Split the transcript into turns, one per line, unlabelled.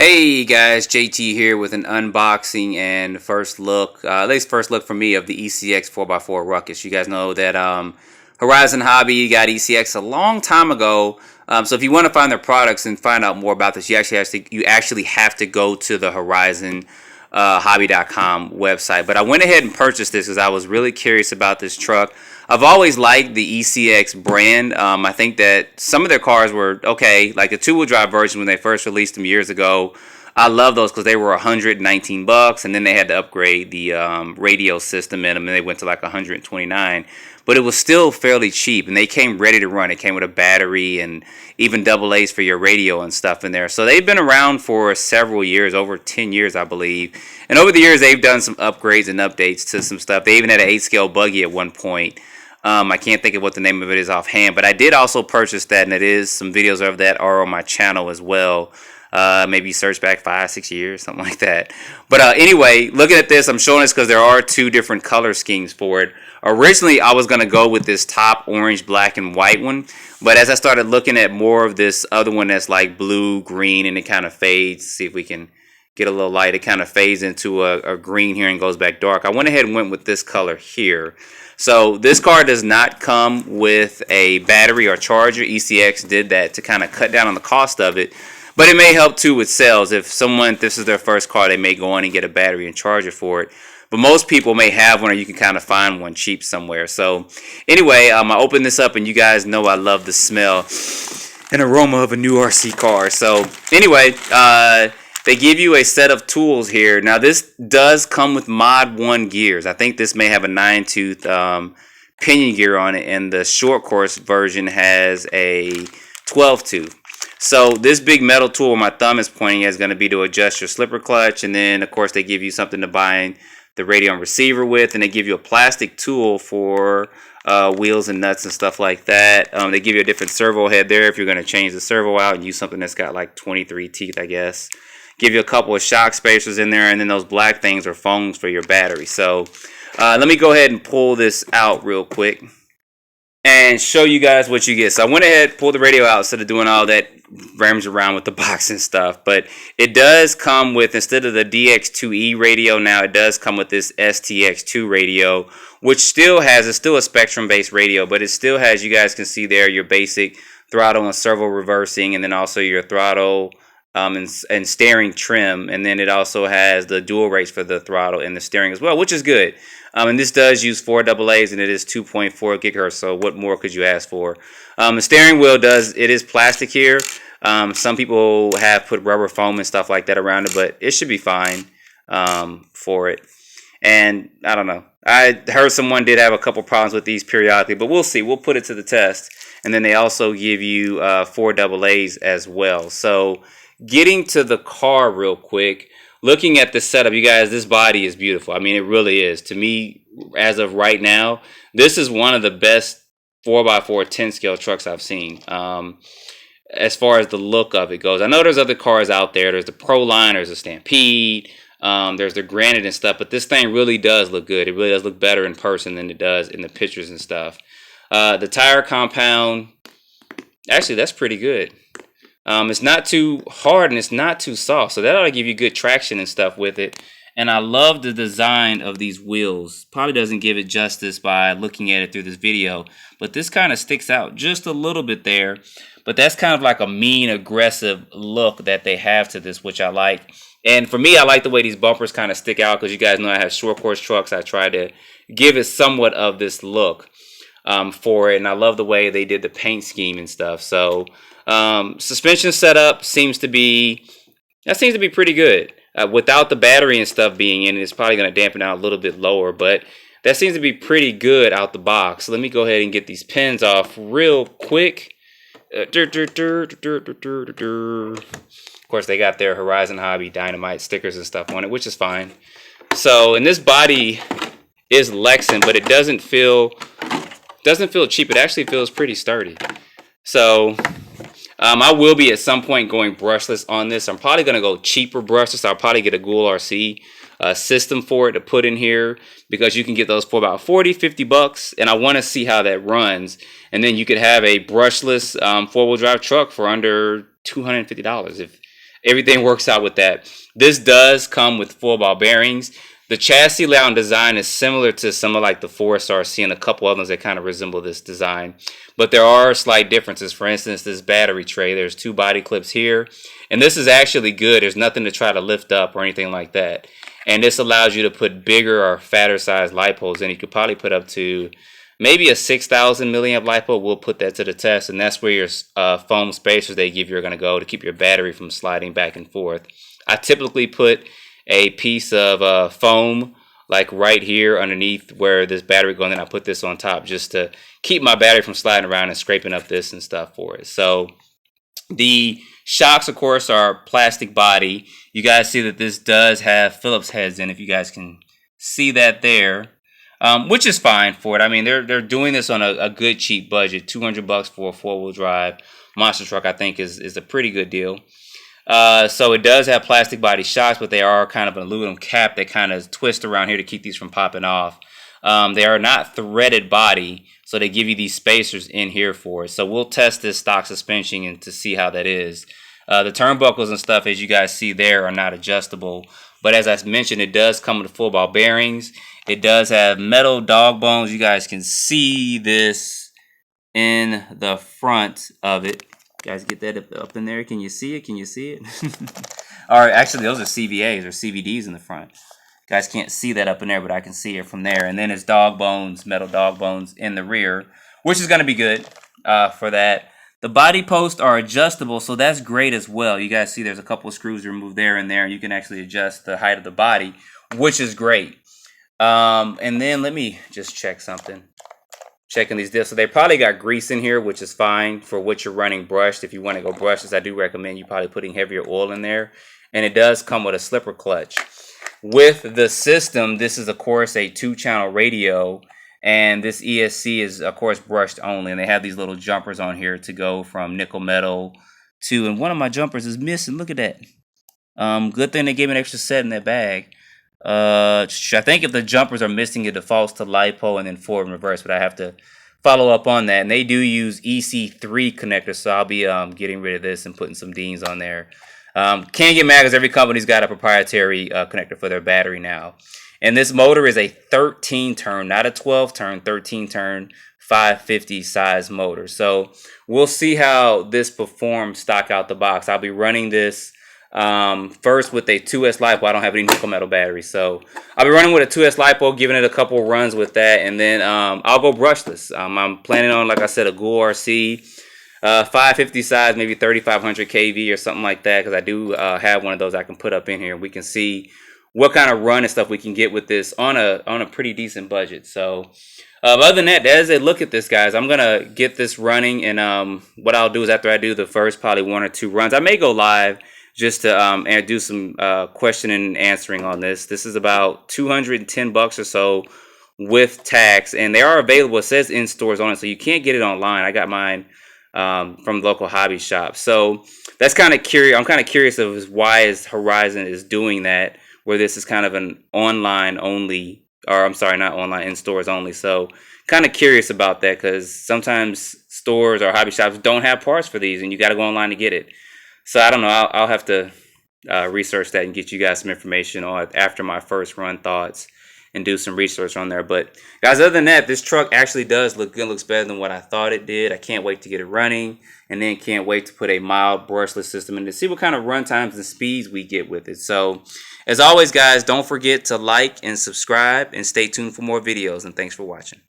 Hey guys, JT here with an unboxing and first look, at least first look for me of the ECX 4x4 Ruckus. You guys know that Horizon Hobby got ECX a long time ago. So if you want to find their products and find out more about this, you actually have to go to the Horizon hobby.com website. But I went ahead and purchased this because I was really curious about this truck. I've always liked the ECX brand. I think that some of their cars were okay, like the two-wheel drive version when they first released them years ago. I love those because they were $119, and then they had to upgrade the radio system in them, and they went to like $129. But it was still fairly cheap, and they came ready to run. It came with a battery and even double A's for your radio and stuff in there. So they've been around for several years, over 10 years, I believe. And over the years, they've done some upgrades and updates to some stuff. They even had an 8-scale buggy at one point. I can't think of what the name of it is offhand, but I did also purchase that, and it is some videos of that are on my channel as well. Maybe search back 5-6 years, something like that. But anyway, looking at this, I'm showing this because there are two different color schemes for it. Originally, I was going to go with this top orange, black, and white one, but as I started looking at more of this other one that's like blue, green, and it kind of fades. See if we can get a little light. It kind of fades into a green here and goes back dark. I went ahead and went with this color here. So this car does not come with a battery or charger. ECX did that to kind of cut down on the cost of it. But it may help too with sales. If this is their first car, they may go on and get a battery and charger for it. But most people may have one, or you can kind of find one cheap somewhere. So anyway, I opened this up, and you guys know I love the smell and aroma of a new RC car. So anyway, they give you a set of tools here. Now this does come with Mod 1 gears. I think this may have a 9-tooth pinion gear on it, and the short course version has a 12-tooth. So this big metal tool my thumb is pointing at is going to be to adjust your slipper clutch, and then of course they give you something to bind the radio and receiver with, and they give you a plastic tool for wheels and nuts and stuff like that. They give you a different servo head there if you're going to change the servo out and use something that's got like 23 teeth, I guess. Give you a couple of shock spacers in there, and then those black things are phones for your battery. So let me go ahead and pull this out real quick and show you guys what you get. So I went ahead, pulled the radio out instead of doing all that rams around with the box and stuff. But it does come with, instead of the DX2E radio, now it does come with this STX2 radio, which it's still a Spectrum-based radio, but it still has, you guys can see there, your basic throttle and servo reversing, and then also your throttle and steering trim, and then it also has the dual rates for the throttle and the steering as well, which is good. And this does use 4 AA's, and it is 2.4 gigahertz, so what more could you ask for? The steering wheel it is plastic here. Some people have put rubber foam and stuff like that around it, but it should be fine for it. And I don't know. I heard someone did have a couple problems with these periodically, but we'll see. We'll put it to the test. And then they also give you 4 AA's as well. So getting to the car real quick, looking at the setup, you guys, this body is beautiful. I mean, it really is. To me, as of right now, this is one of the best 4x4 10-scale trucks I've seen. As far as the look of it goes, I know there's other cars out there. There's the Proline, there's the Stampede, there's the Granite and stuff, but this thing really does look good. It really does look better in person than it does in the pictures and stuff. The tire compound, actually, that's pretty good. It's not too hard and it's not too soft, so that ought to give you good traction and stuff with it. And I love the design of these wheels. Probably doesn't give it justice by looking at it through this video, but this kind of sticks out just a little bit there. But that's kind of like a mean, aggressive look that they have to this, which I like. And for me, I like the way these bumpers kind of stick out because you guys know I have short course trucks. I try to give it somewhat of this look for it, and I love the way they did the paint scheme and stuff. So suspension setup seems to be pretty good. Without the battery and stuff being in it, it's probably going to dampen out a little bit lower, but that seems to be pretty good out the box. So let me go ahead and get these pins off real quick. Of course, they got their Horizon Hobby Dynamite stickers and stuff on it, which is fine. So, and this body is Lexan, but it doesn't feel cheap. It actually feels pretty sturdy. So I will be at some point going brushless on this. I'm probably going to go cheaper brushless. I'll probably get a Ghoul RC system for it to put in here, because you can get those for about $40-50, and I want to see how that runs. And then you could have a brushless 4-wheel drive truck for under $250. everything works out with that. This does come with full ball bearings. The chassis layout and design is similar to some of like the Forest RC and a couple others that kind of resemble this design. But there are slight differences. For instance, this battery tray, there's 2 body clips here. And this is actually good. There's nothing to try to lift up or anything like that. And this allows you to put bigger or fatter size lipos in. You could probably put up to maybe a 6,000 milliamp lipo. We'll put that to the test. And that's where your foam spacers they give you are going to go to keep your battery from sliding back and forth. I typically put a piece of foam like right here underneath where this battery goes, and then I put this on top just to keep my battery from sliding around and scraping up this and stuff for it. So the shocks, of course, are plastic body. You guys see that this does have Phillips heads in, if you guys can see that there, which is fine for it. I mean, they're doing this on a good cheap budget. $200 for a 4-wheel drive monster truck, I think, is a pretty good deal. So it does have plastic body shocks, but they are kind of an aluminum cap that kind of twist around here to keep these from popping off. They are not threaded body, so they give you these spacers in here for it. So we'll test this stock suspension and to see how that is. The turnbuckles and stuff, as you guys see there, are not adjustable. But as I mentioned, it does come with full ball bearings. It does have metal dog bones. You guys can see this in the front of it. Guys, get that up in there. Can you see it? Can you see it? All right, actually, those are CVAs or CVDs in the front. Guys can't see that up in there, but I can see it from there. And then it's dog bones, metal dog bones in the rear, which is going to be good for that. The body posts are adjustable, so that's great as well. You guys see there's a couple of screws removed there and there. You can actually adjust the height of the body, which is great. And then let me just check something. Checking these diffs. So they probably got grease in here, which is fine for what you're running brushed. If you want to go brushless, I do recommend you probably putting heavier oil in there. And it does come with a slipper clutch. With the system, this is, of course, a 2-channel radio. And this ESC is, of course, brushed only. And they have these little jumpers on here to go from nickel metal to... And one of my jumpers is missing. Look at that. Good thing they gave me an extra set in that bag. I think if the jumpers are missing, it defaults to LiPo and then forward and reverse, but I have to follow up on that. And they do use EC3 connectors, so I'll be getting rid of this and putting some Deans on there. Can't get mad because every company's got a proprietary connector for their battery now. And this motor is a 13-turn, not a 12-turn, 13-turn, 550 size motor. So we'll see how this performs stock out the box. I'll be running this first with a 2S LiPo. I don't have any nickel metal batteries, so I'll be running with a 2S LiPo, giving it a couple runs with that, and then I'll go brushless. I'm planning on, like I said, a Ghoul RC 550 size, maybe 3500 kV or something like that, because I do have one of those I can put up in here. We can see what kind of run and stuff we can get with this on a pretty decent budget. So other than that, as a look at this, guys, I'm gonna get this running, and what I'll do is after I do the first probably 1 or 2 runs, I may go live just to and do some question and answering on this. This is about $210 or so with tax, and they are available. It says in stores on it, so you can't get it online. I got mine from local hobby shop. So that's kind of curious. I'm kind of curious of why Horizon is doing that, where this is kind of an online only, or I'm sorry, not online, in stores only. So kind of curious about that, because sometimes stores or hobby shops don't have parts for these, and you got to go online to get it. So I don't know. I'll have to research that and get you guys some information on after my first run thoughts and do some research on there. But guys, other than that, this truck actually does look good. Looks better than what I thought it did. I can't wait to get it running, and then can't wait to put a mild brushless system in to see what kind of run times and speeds we get with it. So as always, guys, don't forget to like and subscribe and stay tuned for more videos, and thanks for watching.